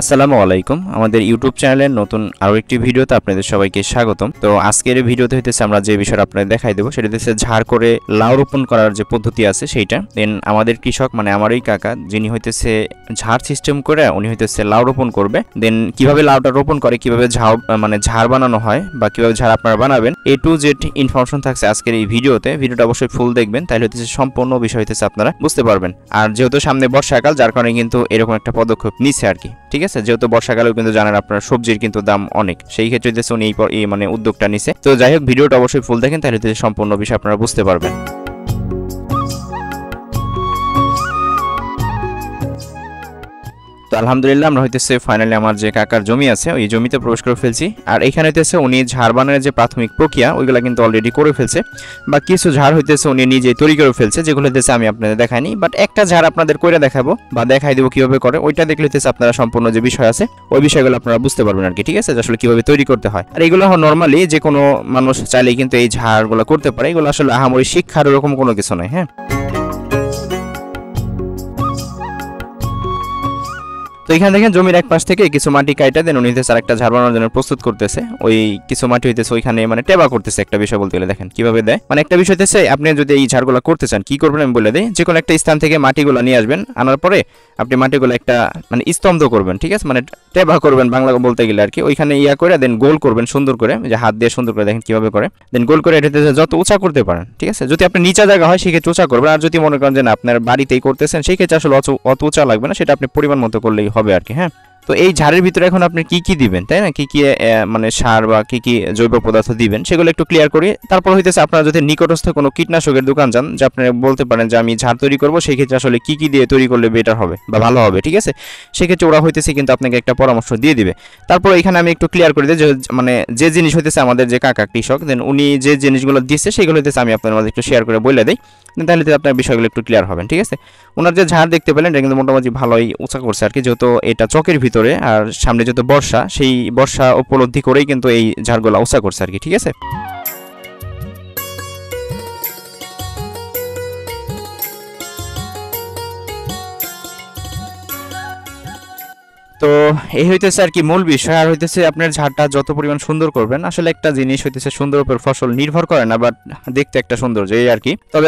আসসালামু আলাইকুম আমাদের ইউটিউব চ্যানেলের নতুন আরো একটি ভিডিওতে আপনাদের সবাইকে স্বাগতম। তো আজকের এই ভিডিওতে হইতেছে আমরা যে বিষয়টা আপনাদের দেখাই দেব সেটা হচ্ছে ঝাড় করে লাউ রোপণ করার যে পদ্ধতি আছে সেইটা। দেন আমাদের কৃষক মানে আমারই কাকা যিনি হইতেছে ঝাড় সিস্টেম করে উনি হইতেছে লাউ রোপণ করবে। দেন কিভাবে লাউটা রোপণ করে, কিভাবে ঝাড় বানানো হয় বা কিভাবে ঝাড় আপনারা বানাবেন, A to Z ইনফরমেশন থাকছে আজকের এই ভিডিওতে। ভিডিওটা অবশ্যই ফুল দেখবেন, তাহলে হইতেছে সম্পূর্ণ বিষয় হইতেছে আপনারা বুঝতে পারবেন। আর যেহেতু সামনে বর্ষাকাল যার কারণে কিন্তু এরকম একটা পদক্ষেপ নিচ্ছে আর কি, ঠিক আছে। যেহেতু বর্ষাকালেও কিন্তু জানেন আপনারা সবজির কিন্তু দাম অনেক, সেই ক্ষেত্রে হইতেছে উনি এই মানে উদ্যোগটা নিছে। তো যাই হোক, ভিডিওটা অবশ্যই ফুল দেখেন, তাহলে হইতেছে সম্পূর্ণ বিষয় আপনারা বুঝতে পারবেন। তো আলহামদুলিল্লাহ আমরা হইতেছে ফাইনালি আমার যে কাকার জমি আছে ওই জমিতে প্রবেশ করে ফেলছি। আর এখানে হইতেছে উনি ঝাড় বানানোর যে প্রাথমিক প্রক্রিয়া ওইগুলা কিন্তু অলরেডি করে ফেলছে, বা কিছু ঝাড় হইতেছে উনি নিজেই তৈরি করে ফেলছে, যেগুলো হইতেছে আমি আপনাদের দেখাইনি। বাট একটা ঝাড় আপনাদের করে দেখাবো বা দেখাই দেবো কিভাবে করে, ওইটা দেখলে হইতেছে আপনারা সম্পূর্ণ যে বিষয় আছে ওই বিষয়গুলো আপনারা বুঝতে পারবেন আর কি, ঠিক আছে, আসলে কিভাবে তৈরি করতে হয়। আর এগুলো নর্মালি যে কোনো মানুষ চাইলেই কিন্তু এই ঝাড়গুলো করতে পারে, এগুলো আসলে আহামরি শিক্ষার এরকম কোনো কিছু নয়। হ্যাঁ, তো এখানে দেখেন জমির এক পাশ থেকে কিছু মাটি কাইটা দেন উনি হইতেছে আরেকটা ঝাড় বানানোর জন্য প্রস্তুত করতেছে। ওই কিছু মাটি হইতেছে ওইখানে মানে টেবা করতেছে। একটা বিষয় বলতে গেলে দেখেন কিভাবে দেয়, মানে একটা বিষয় হইতেছে আপনি যদি এই ঝাড়গুলো করতে চান কি করবেন আমি বলে দিই। যে কোনো একটা স্থান থেকে মাটিগুলো নিয়ে আসবেন, আনার পরে আপনি মাটিগুলো একটা মানে স্তম্ভ করবেন, ঠিক আছে, মানে টেবা করবেন বাংলা বলতে গেলে আর কি। ওইখানে ইয়া করে দেন গোল করবেন সুন্দর করে, যে হাত দিয়ে সুন্দর করে দেখেন কিভাবে করে। দেন গোল করে এটাতে যত উঁচা করতে পারেন, ঠিক আছে। যদি আপনি নিচা জায়গা হয় সেক্ষেত্রে উঁচা করবেন, আর যদি মনে করেন যে না আপনার বাড়িতেই করতেছেন সেই ক্ষেত্রে আসলে অত উঁচা লাগবে না, সেটা আপনি পরিমাণ মতো করলেই হবে আর কি। হ্যাঁ, তো এই ঝাড়ের ভিতরে এখন আপনি কি কি দিবেন, তাই না, কি কি মানে সার বা কি কি জৈব পদার্থ দিবেন সেগুলো একটু ক্লিয়ার করি। তারপর হইতেছে আপনারা যদি নিকটস্থ কোনো কীটনাশকের দোকান যান, যে আপনি বলতে পারেন যে আমি ঝাড় তৈরি করবো, সেই ক্ষেত্রে আসলে কি কি দিয়ে তৈরি করলে বেটার হবে বা ভালো হবে, ঠিক আছে, সেক্ষেত্রে ওরা হইতেছে কিন্তু আপনাকে একটা পরামর্শ দিয়ে দিবে। তারপর এখানে আমি একটু ক্লিয়ার করে দিই যে মানে যে জিনিস হইতেছে আমাদের যে কাকা কৃষক, দেন উনি যে জিনিসগুলো দিচ্ছে সেগুলো হইতেছে আমি আপনার মাঝে একটু শেয়ার করে বলে দিই, তাহলে আপনার বিষয়গুলো একটু ক্লিয়ার হবেন, ঠিক আছে। ওনার যে ঝাড় দেখতে পেলেন এটা কিন্তু মোটামুটি ভালোই উঁচা করছে আর কি, যেহেতু এটা চকের ভিতরে আর সামনে যেহেতু বর্ষা, সেই বর্ষা উপলব্ধি করেই কিন্তু এই ঝাড়গুলো উঁচা করছে আর কি, ঠিক আছে। তো এই হইতেছে আর কি মূল বিষয়। আর হইতেছে আপনার ঝাড়টা যত পরিমাণ সুন্দর করবেন, আসলে একটা জিনিস হইতেছে সুন্দর উপর ফসল নির্ভর করে না, বাট দেখতে একটা সৌন্দর্য এই আর কি। তবে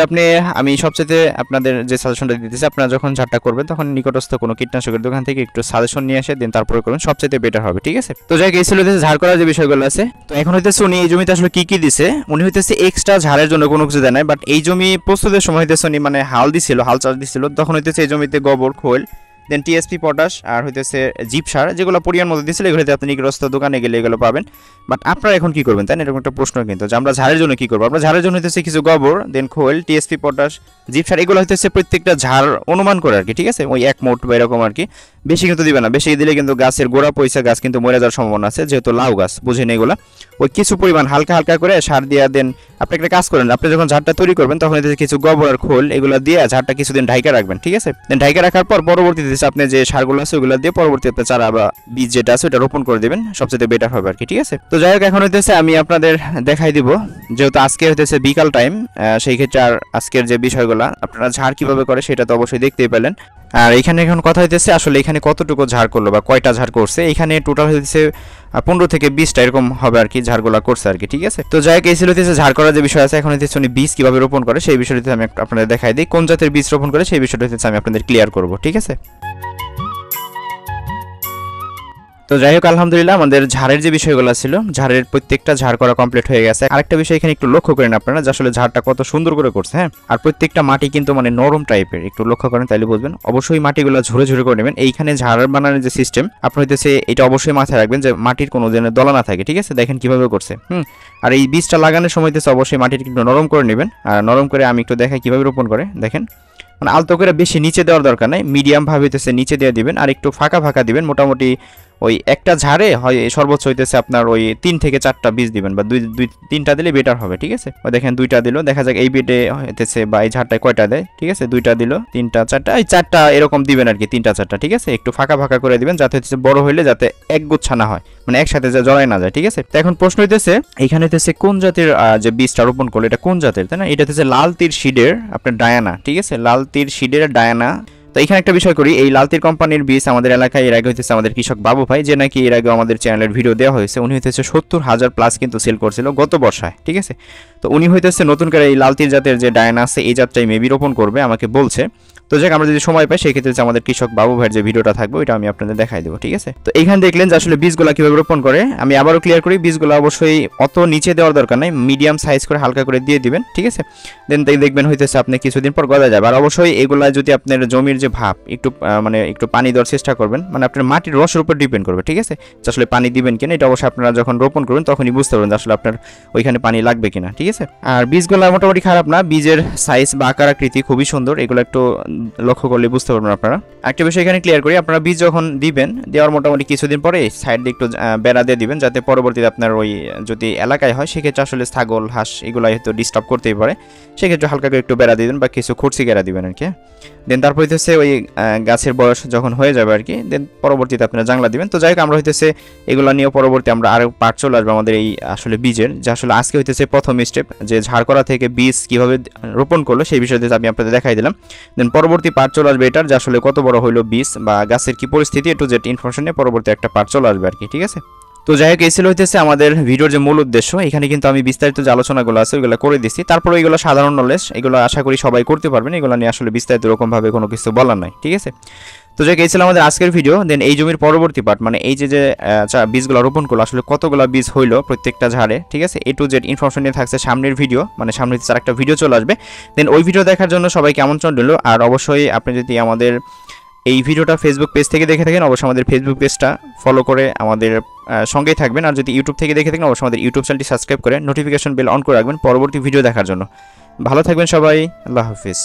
আমি সবচেয়ে আপনাদের যে সাজেশনটা দিতেছি, আপনারা যখন ঝাড়টা করবেন তখন নিকটস্থ কোনো কীটনাশকের দোকান থেকে একটু সাজেশন নিয়ে এসে দেন তারপরে করবেন, সবচেয়ে বেটার হবে, ঠিক আছে। তো যাই গেছিল হইতেছে ঝাড় করার যে বিষয়গুলো আছে। তো এখন হইতেছে উনি এই জমিতে আসলে কি কি দিছে, উনি হইতেছে এক্সট্রা ঝাড়ের জন্য কোনো কিছু দেয় নাই, বাট এই জমি প্রস্তুতের সময় হইতেছে উনি মানে হাল চাষ দিছিল, তখন হইতেছে এই জমিতে গোবর, খোল, দেন টিএসপি, পটাশ আর হইতেছে জিপ সার, যেগুলো পরিমাণ মতো দিয়েছিল এগুলোতে আপনি নিকটস্থ দোকানে গেলে এগুলো পাবেন। বাট আপনারা এখন কি করবেন, তাই না, এরকম একটা প্রশ্ন কিন্তু, যে আমরা ঝাড়ের জন্য কি করবো। আমরা ঝাড়ের জন্য হইতেছে কিছু গোবর, দেন খোল, টিএসপি, পটাশ, জিপ সার, এগুলো হইতেছে প্রত্যেকটা ঝাড় অনুমান করে আর কি, ঠিক আছে, ওই এক মোট বা এরকম আর কি। বেশি কিন্তু দিবে না, বেশি দিলে কিন্তু গাছের গোড়া পয়সা গাছ কিন্তু মরে যাওয়ার সম্ভাবনা আছে, যেহেতু লাউ গাছ বুঝেন এগুলো। ওই কিছু পরিমাণ হালকা হালকা করে সার দিয়ে দেন। আপনি একটা কাজ করেন, আপনি যখন ঝাড়টা তৈরি করবেন তখন হইতেছে কিছু গোবর আর খোল এগুলো দিয়ে ঝাড়টা কিছুদিন ঢাইকা রাখবেন, ঠিক আছে। দেন ঢাইকা রাখার পর পরবর্তীতে আপনি যে সারগুলো আছে ওগুলো দিয়ে পরবর্তীতে চারা বা বীজ যেটা আছে ওটা রোপণ করে দেবেন, সবচেয়ে বেটার হবে আর কি, ঠিক আছে। তো যাই হোক, এখন হইতেছে আমি আপনাদের দেখাই দিব, যেহেতু আজকে হইতেছে বিকাল টাইম, সেই ক্ষেত্রে আর আজকের যে বিষয়গুলো আপনারা ঝাড় কিভাবে করে সেটা তো অবশ্যই দেখতেই পেলেন। আর এখানে এখন কথা হইতেছে আসলে এখানে কতটুকু ঝাড় করলো বা কয়টা ঝাড় করছে, এখানে টোটাল হইতেছে 15 থেকে 20টা এরকম হবে আর কি ঝাড়গুলা করছে আর কি, ঠিক আছে। তো যাই হোক, এই ছিল হইতেছে ঝাড় করার যে বিষয় আছে। এখন হইতেছে উনি বীজ কিভাবে রোপণ করে সেই বিষয়টিতে আমি আপনাদের দেখাই দিই, কোন জাতের বীজ রোপণ করে সেই বিষয়টা হইতেছে আমি আপনাদের ক্লিয়ার করব, ঠিক আছে। তো যাই হোক, আলহামদুলিল্লাহ আমাদের ঝাড়ের যে বিষয়গুলো ছিল, ঝাড়ের প্রত্যেকটা ঝাড় করা কমপ্লিট হয়ে গেছে। আরেকটা বিষয় এখানে একটু লক্ষ্য করেন আপনারা, যে আসলে ঝাড়টা কত সুন্দর করে করছে। হ্যাঁ, আর প্রত্যেকটা মাটি কিন্তু মানে নরম টাইপের, একটু লক্ষ্য করেন তাইলে বুঝবেন। অবশ্যই মাটিগুলো ঝুরে ঝুরে করে নেবেন। এইখানে ঝাড় বানানোর যে সিস্টেম আপনার হইতেছে এটা অবশ্যই মাথায় রাখবেন, যে মাটির কোনো যেন দলা না থাকে, ঠিক আছে। দেখেন কিভাবে করছে। আর এই বীজটা লাগানোর সময় হইতেছে অবশ্যই মাটিটা একটু নরম করে নেবেন। আর নরম করে আমি একটু দেখাই কিভাবে রোপণ করে, দেখেন মানে আলতো করে বেশি নিচে দেওয়ার দরকার নাই, মিডিয়াম ভাবে হইতেছে নিচে দিয়ে দিবেন, আর একটু ফাঁকা ফাঁকা দিবেন। মোটামুটি ওই একটা ঝাড়ে হয় সর্বোচ্চ হইতেছে আপনার ওই 3 থেকে 4টা বীজ দিবেন, বা 2-3টা দিলে বেটার হবে, ঠিক আছে। ওই দেখেন 2টা দিল, দেখা যাক এই বেডে হইতেছে বা এই ঝাড়টায় কয়টা দেয়, ঠিক আছে। 2টা দিল, 3টা 4টা, এই 4টা এরকম দিবেন আর কি, 3টা 4টা, ঠিক আছে। একটু ফাঁকা ফাঁকা করে দিবেন যাতে হইতেছে বড় হইলে যাতে এক গুচ্ছা না হয়, মানে একসাথে যা জড়াই না যায়, ঠিক আছে। তো এখন প্রশ্ন হইতেছে এখানে হইতেছে কোন জাতের যে বীজটা রোপণ করলো এটা কোন জাতের, তাই না। এটা হচ্ছে লাল তীর সিডের আপনার ডায়ানা, ঠিক আছে, লাল তীর সিডের ডায়ানা তো এখানে একটা বিষয় করি, এই লালতির কোম্পানির বীজ আমাদের এলাকায় এর আগে হইতেছে আমাদের কৃষক বাবু ভাই, যে নাকি এর আগে আমাদের চ্যানেলের ভিডিও দেওয়া হয়েছে, উনি হইতেছে 70,000 প্লাস কিন্তু সেল করছিল গত বর্ষায়, ঠিক আছে। তো উনি হইতেছে নতুন করে এই লালতির জাতের যে ডায়না আছে এই জাতটাই মেবি রোপণ করবে আমাকে বলছে। তো যাক, আমরা যদি সময় পাই সেই ক্ষেত্রে আমাদের কৃষক বাবু ভাইয়ের যে ভিডিওটা থাকবে ওইটা আমি আপনাদের দেখাই দেবো, ঠিক আছে। তো এইখানে দেখলেন যে আসলে বীজগুলা কিভাবে রোপণ করে। আমি আবারও ক্লিয়ার করি, বীজগুলো অবশ্যই অত নিচে দেওয়ার দরকার নাই, মিডিয়াম সাইজ করে হালকা করে দিয়ে দিবেন, ঠিক আছে। দেন দেখবেন হইতেছে আপনি কিছুদিন পর গজা যাবে। আর অবশ্যই এগুলা যদি আপনার জমির যে ভাব একটু মানে একটু পানি দেওয়ার চেষ্টা করবেন, মানে আপনার মাটির রসের উপর ডিপেন্ড করবে, ঠিক আছে, আসলে পানি দিবেন কিনা। এটা অবশ্যই আপনারা যখন রোপণ করবেন তখনই বুঝতে পারবেন আসলে আপনার ওইখানে পানি লাগবে কিনা, ঠিক আছে। আর বীজগুলো মোটামুটি খারাপ না, বীজের সাইজ বা আকার আকৃতি খুবই সুন্দর, এগুলো একটু লক্ষ্য করলে বুঝতে পারবেন আপনারা। একটা বিষয় এখানে ক্লিয়ার করি, আপনারা বীজ যখন দিবেন দেওয়ার মোটামুটি কিছুদিন পরে সাইড দিয়ে একটু বেড়া দিয়ে দিবেন, যাতে পরবর্তীতে আপনার ওই যদি এলাকায় হয় সেক্ষেত্রে আসলে ছাগল হাঁস এগুলো হয়তো ডিস্টার্ব করতেই পারে, সেক্ষেত্রে হালকা করে একটু বেড়া দিবেন বা কিছু খুরসি গেড়া দিবেন আর কি। দেন তারপর হইতেছে ওই গাছের বয়স যখন হয়ে যাবে আর কি, দেন পরবর্তীতে আপনারা জাংলা দিবেন। তো যাই হোক, আমরা হইতেছে এগুলো নিয়ে পরবর্তী আমরা আরও পার্ট চলে আসবে আমাদের এই আসলে বীজের, যে আসলে আজকে হইতেছে প্রথম স্টেপ, যে ঝাড় করা থেকে বীজ কীভাবে রোপণ করলো সেই বিষয়তে আমি আপনাদের দেখাই দিলাম। দেন পরবর্তী পার্ট চলে আসবে এটার, যে আসলে কত বড় হইলো বীজ বা গাছের কি পরিস্থিতি, একটু যেটা ইনফরমেশন নিয়ে পরবর্তী একটা পার্ট চলে আসবে আর কি, ঠিক আছে। তো যাই হোক, এই ছিল হইতেছে আমাদের ভিডিওর যে মূল উদ্দেশ্য। এখানে কিন্তু আমি বিস্তারিত যে আলোচনাগুলো আছে ওইগুলো করে দিচ্ছি, তারপরে এগুলো সাধারণ নলেজ, এগুলো আশা করি সবাই করতে পারবেন, এগুলো নিয়ে আসলে বিস্তারিত এরকমভাবে কোনো কিছু বলার নাই, ঠিক আছে। তো যাই হোক, এই ছিল আমাদের আজকের ভিডিও। দেন এই জমির পরবর্তী পার্ট, মানে এই যে বীজগুলো রোপণ করলো আসলে কতগুলো বীজ হইলো প্রত্যেকটা ঝাড়ে, ঠিক আছে, A to Z ইনফরমেশন নিয়ে থাকছে সামনের ভিডিও, মানে সামনে হচ্ছে একটা ভিডিও চলে আসবে। দেন ওই ভিডিও দেখার জন্য সবাইকে আমন্ত্রণ রইল। আর অবশ্যই আপনি যদি আমাদের এই ভিডিওটা ফেসবুক পেজ থেকে দেখে থাকেন, অবশ্যই আমাদের ফেসবুক পেজটা ফলো করে আমাদের সঙ্গেই থাকবেন। আর যদি ইউটিউব থেকে দেখে থাকেন, অবশ্যই আমাদের ইউটিউব চ্যানেলটি সাবস্ক্রাইব করে নোটিফিকেশন বেল অন করে রাখবেন পরবর্তী ভিডিও দেখার জন্য। ভালো থাকবেন সবাই, আল্লাহ হাফিজ।